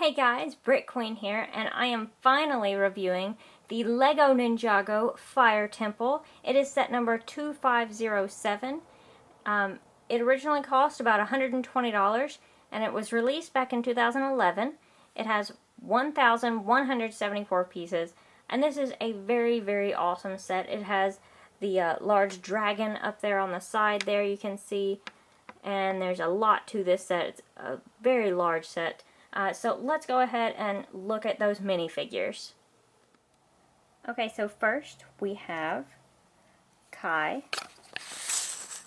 Hey guys, BrickQueen here, and I am finally reviewing the LEGO Ninjago Fire Temple. It is set number 2507. It originally cost about $120, and it was released back in 2011. It has 1,174 pieces, and this is a very, very awesome set. It has the large dragon up there on the side there, you can see, and there's a lot to this set. It's a very large set. So let's go ahead and look at those minifigures. Okay, so first we have Kai,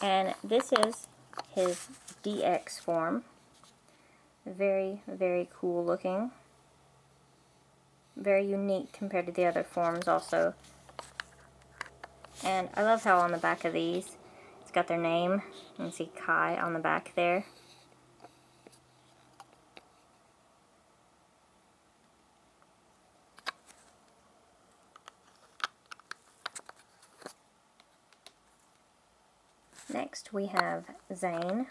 and this is his DX form. Very, very cool looking. Very unique compared to the other forms also. And I love how on the back of these, it's got their name. You can see Kai on the back there. Next we have Zane.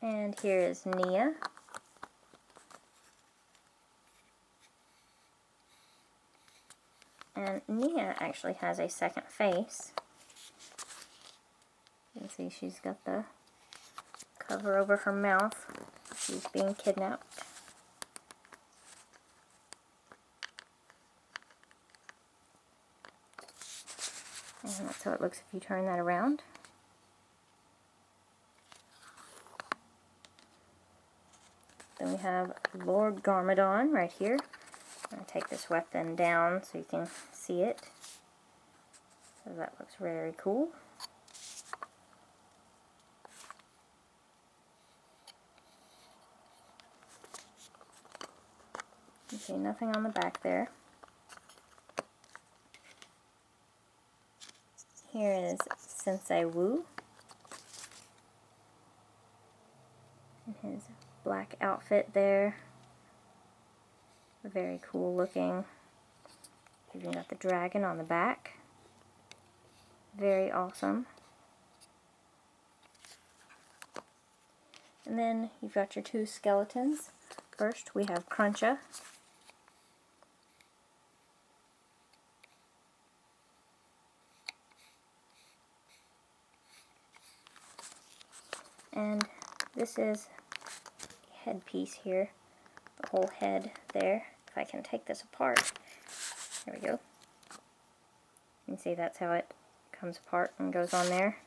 And here is Nia. And Nia actually has a second face. You can see she's got the cover over her mouth. She's being kidnapped. And that's how it looks if you turn that around. Then we have Lord Garmadon right here. I'm going to take this weapon down so you can see it. So that looks very cool. You see nothing on the back there. Here is Sensei Wu in his black outfit there. Very cool looking. Even got the dragon on the back. Very awesome. And then you've got your two skeletons. First we have Kruncha. And this is a headpiece here, the whole head there. If I can take this apart, there we go. You can see that's how it comes apart and goes on there.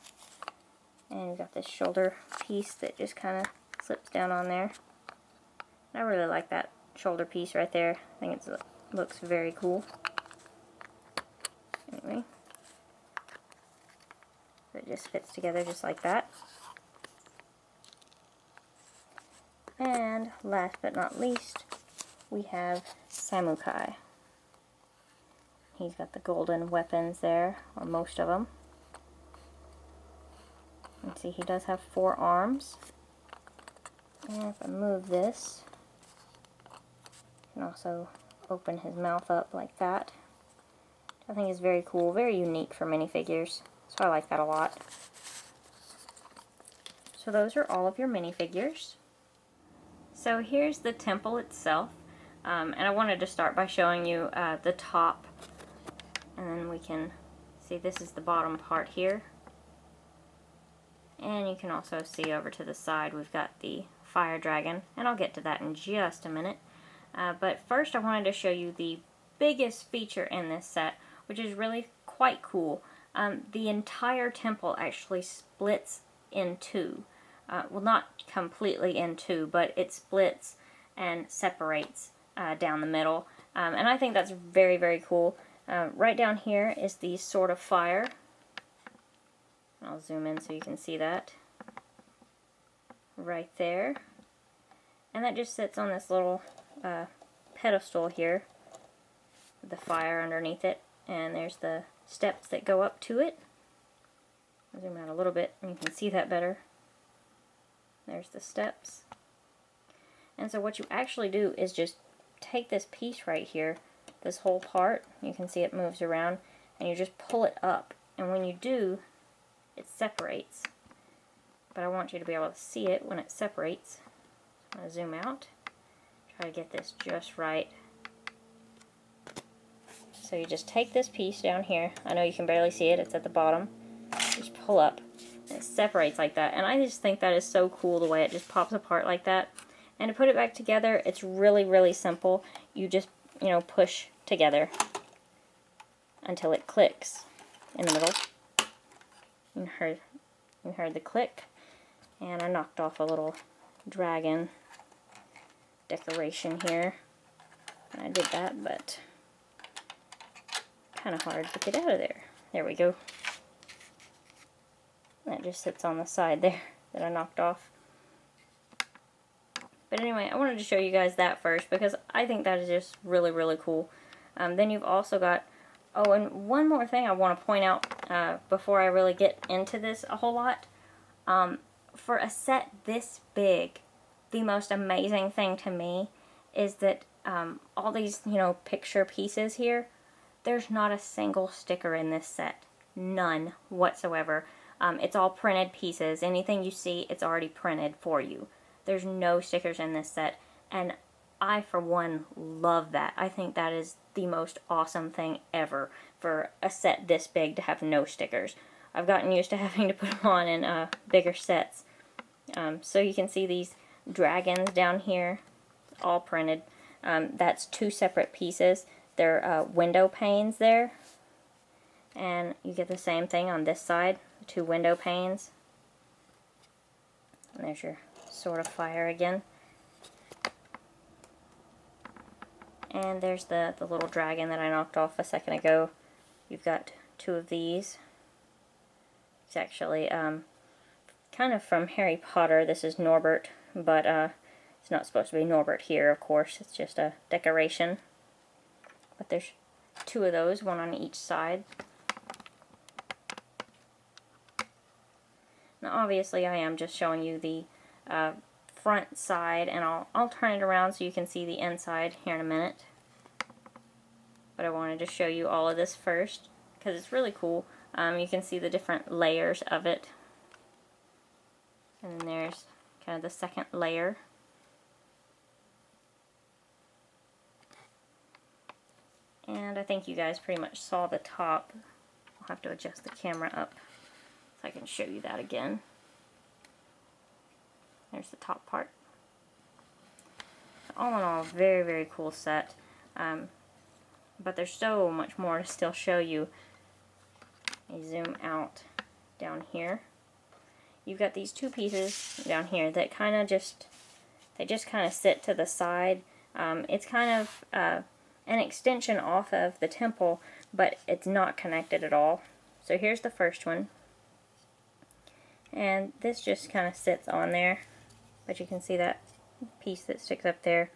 And you've got this shoulder piece that just kind of slips down on there. And I really like that shoulder piece right there. I think it looks very cool. Anyway, so it just fits together just like that. And last but not least, we have Samukai. He's got the golden weapons there, or most of them. You can see he does have 4 arms. And if I move this, you can also open his mouth up like that. I think is very cool, very unique for minifigures. So I like that a lot. So those are all of your minifigures. So here's the temple itself, and I wanted to start by showing you the top, and then we can see this is the bottom part here. And you can also see over to the side we've got the fire dragon, and I'll get to that in just a minute. But first I wanted to show you the biggest feature in this set, which is really quite cool. The entire temple actually splits in two. Well, not completely in two, but it splits and separates down the middle. And I think that's very, very cool. Right down here is the Sword of Fire. I'll zoom in so you can see that. Right there. And that just sits on this little pedestal here with the fire underneath it. And there's the steps that go up to it. I'll zoom out a little bit and you can see that better. There's the steps. And so what you actually do is just take this piece right here, this whole part, you can see it moves around, and you just pull it up and when you do, it separates. But I want you to be able to see it when it separates. I'm going to zoom out, try to get this just right. So you just take this piece down here. I know you can barely see it, it's at the bottom. Just pull up, and it separates like that. And I just think that is so cool the way it just pops apart like that. And to put it back together, it's really, really simple. You just, push together until it clicks in the middle. You heard the click. And I knocked off a little dragon decoration here. I did that, but kind of hard to get out of there. There we go. That just sits on the side there that I knocked off. But anyway, I wanted to show you guys that first because I think that is just really, really cool. Then you've also got, oh, and one more thing I want to point out before I really get into this a whole lot. For a set this big, the most amazing thing to me is that all these, picture pieces here, there's not a single sticker in this set. None whatsoever. It's all printed pieces. Anything you see, it's already printed for you. There's no stickers in this set, and I, for one, love that. I think that is the most awesome thing ever for a set this big to have no stickers. I've gotten used to having to put them on in bigger sets. So you can see these dragons down here, all printed. That's two separate pieces. They're window panes there. And you get the same thing on this side, two window panes. And there's your sword of fire again. And there's the little dragon that I knocked off a second ago. You've got two of these. It's actually kind of from Harry Potter. This is Norbert, but it's not supposed to be Norbert here, of course. It's just a decoration. But there's two of those, one on each side. Now obviously I am just showing you the front side, and I'll turn it around so you can see the inside here in a minute. But I wanted to show you all of this first because it's really cool. You can see the different layers of it. And then there's kind of the second layer. And I think you guys pretty much saw the top. I'll have to adjust the camera up so I can show you that again. There's the top part. So all in all, very, very cool set. But there's so much more to still show you. I zoom out down here. You've got these two pieces down here that kind of just kind of sit to the side. It's kind of an extension off of the temple, but it's not connected at all. So here's the first one. And this just kind of sits on there. But you can see that piece that sticks up there.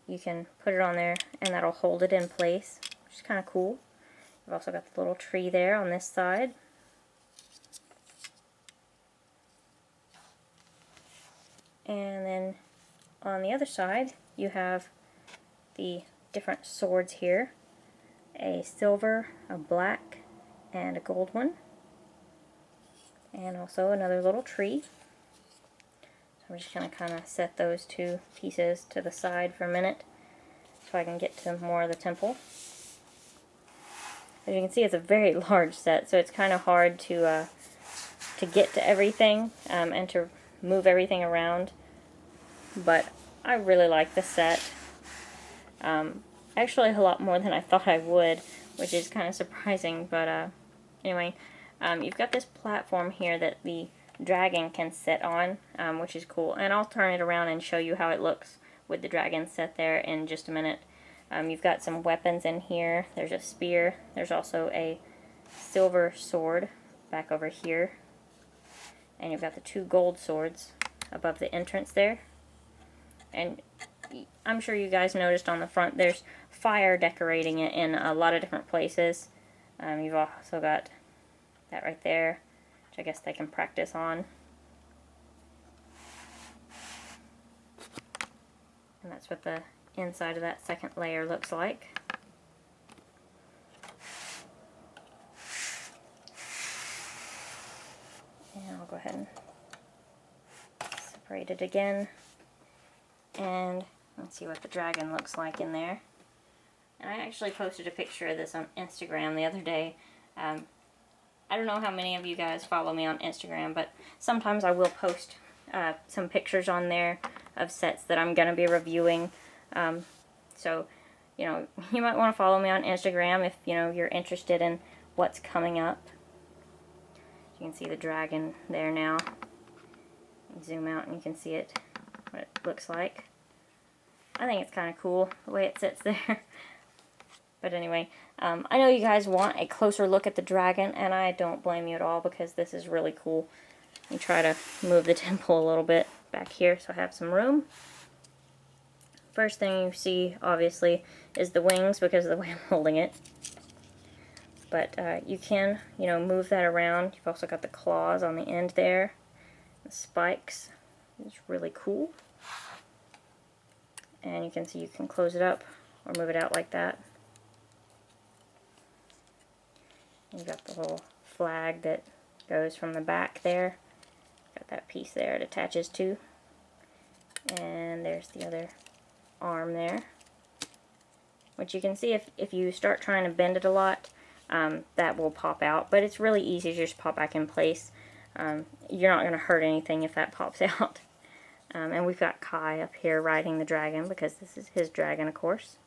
You can put it on there and that'll hold it in place, which is kind of cool. You've also got the little tree there on this side. And then on the other side you have the different swords here. A silver, a black, and a gold one. And also another little tree. So I'm just going to kind of set those two pieces to the side for a minute so I can get to more of the temple. As you can see, it's a very large set, so it's kind of hard to get to everything and to move everything around. But I really like the set. Actually, a lot more than I thought I would, which is kind of surprising. But anyway, you've got this platform here that the dragon can sit on, which is cool. And I'll turn it around and show you how it looks with the dragon set there in just a minute. You've got some weapons in here. There's a spear. There's also a silver sword back over here. And you've got the two gold swords above the entrance there. And I'm sure you guys noticed on the front there's fire decorating it in a lot of different places. You've also got that right there, which I guess they can practice on. And that's what the inside of that second layer looks like. And I'll go ahead and separate it again. And let's see what the dragon looks like in there. And I actually posted a picture of this on Instagram the other day. I don't know how many of you guys follow me on Instagram, but sometimes I will post some pictures on there of sets that I'm going to be reviewing. So, you know, you might want to follow me on Instagram if, you know, you're interested in what's coming up. You can see the dragon there now. Zoom out and you can see it, what it looks like. I think it's kind of cool the way it sits there. But anyway, I know you guys want a closer look at the dragon, and I don't blame you at all because this is really cool. Let me try to move the temple a little bit back here so I have some room. First thing you see, obviously, is the wings because of the way I'm holding it. But you can, you know, move that around. You've also got the claws on the end there. The spikes. It's really cool. And you can see you can close it up or move it out like that. You've got the little flag that goes from the back there. Got that piece there it attaches to. And there's the other arm there. Which you can see if you start trying to bend it a lot, that will pop out. But it's really easy to just pop back in place. You're not going to hurt anything if that pops out. And we've got Kai up here riding the dragon because this is his dragon, of course.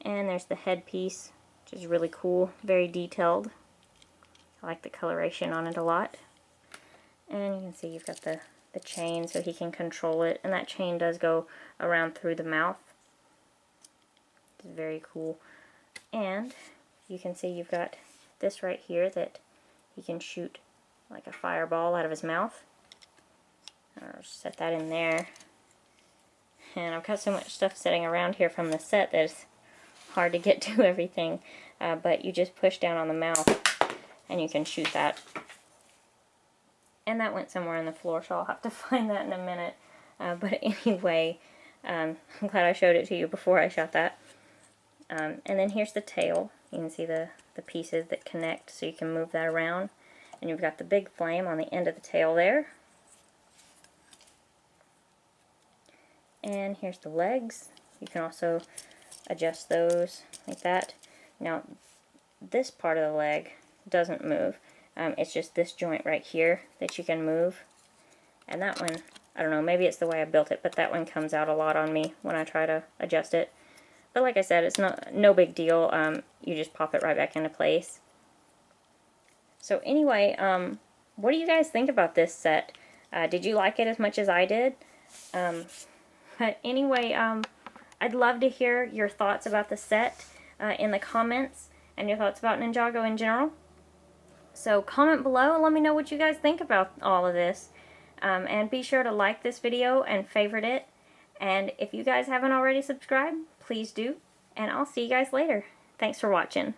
And there's the headpiece, which is really cool, very detailed. I like the coloration on it a lot. And you can see you've got the chain so he can control it. And that chain does go around through the mouth. It's very cool. And you can see you've got this right here that he can shoot like a fireball out of his mouth. I'll set that in there. And I've got so much stuff sitting around here from the set that it's hard to get to everything. But you just push down on the mouth and you can shoot that. And that went somewhere on the floor, so I'll have to find that in a minute. But anyway, I'm glad I showed it to you before I shot that. And then here's the tail. You can see the pieces that connect, so you can move that around. And you've got the big flame on the end of the tail there. And here's the legs. You can also adjust those like that. Now, this part of the leg doesn't move. It's just this joint right here that you can move. And that one, I don't know, maybe it's the way I built it, but that one comes out a lot on me when I try to adjust it. But like I said, it's no big deal. You just pop it right back into place. So anyway, what do you guys think about this set? Did you like it as much as I did? But anyway, I'd love to hear your thoughts about the set in the comments and your thoughts about Ninjago in general. So comment below and let me know what you guys think about all of this. And be sure to like this video and favorite it. And if you guys haven't already subscribed, please do. And I'll see you guys later. Thanks for watching.